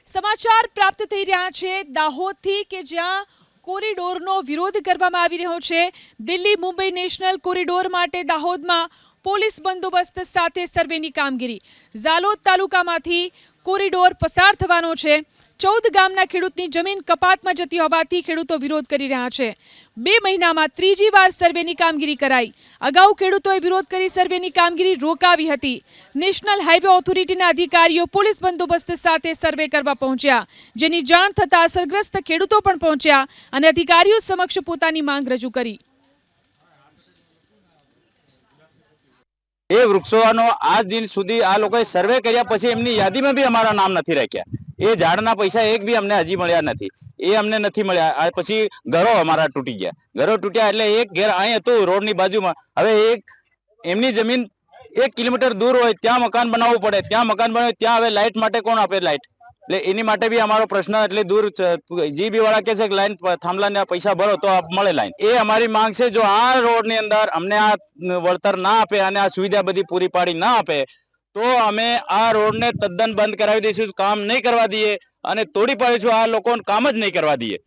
સમાચાર પ્રાપ્ત થઈ રહ્યા છે દાહોદથી કે જ્યાં કોરિડોરનો વિરોધ કરવામાં આવી રહ્યો છે। દિલ્હી મુંબઈ નેશનલ કોરિડોર માટે દાહોદમાં પોલીસ બંદોબસ્ત સાથે સર્વેની કામગીરી। ઝાલોદ તાલુકામાંથી કોરિડોર પસાર થવાનો છે। 14 ગામના ખેડૂતની જમીન કપાતમાં જતી હોવાથી ખેડૂતો વિરોધ કરી રહ્યા છે। 2 મહિનામાં ત્રીજી વાર સર્વેની કામગીરી કરાઈ। અગાઉ ખેડૂતોએ વિરોધ કરી સર્વેની કામગીરી રોકાવી હતી। નેશનલ હાઈવે ઓથોરિટીના અધિકારીઓ પોલીસ બંદોબસ્ત સાથે સર્વે કરવા પહોંચ્યા, જેની જાણ થતાં અસરગ્રસ્ત ખેડૂતો પણ પહોંચ્યા અને અધિકારીઓ સમક્ષ પોતાની માંગ રજૂ કરી। એ વૃક્ષોનો આજ દિન સુધી આ લોકોએ સર્વે કર્યા પછી એમની યાદીમાં બી અમારા નામ નથી રાખ્યા। એ ઝાડના પૈસા એક બી અમને હજી મળ્યા નથી। એ અમને નથી મળ્યા। આ પછી ઘરો અમારા તૂટી ગયા। ઘરો તૂટ્યા એટલે એક ઘેર અહીં હતું રોડની બાજુમાં, હવે એક એમની જમીન 1 કિલોમીટર દૂર હોય ત્યાં મકાન બનાવવું પડે। ત્યાં મકાન બનાવે ત્યાં હવે લાઇટ માટે કોણ આપે લાઇટ? એટલે એની માટે બી અમારો પ્રશ્ન એટલે દૂર જીબી વાળા કહે છે કે લાઈન થાંભલાના પૈસા ભરો તો મળે લાઈન। એ અમારી માંગ છે। જો આ રોડની અંદર અમને આ વળતર ના આપે અને આ સુવિધા બધી પૂરી પાડી ના આપે તો અમે આ રોડને તદ્દન બંધ કરાવી દઈશું, કામ નહીં કરવા દઈએ અને તોડી પાડીશું। આ લોકોને કામ જ નહીં કરવા દઈએ।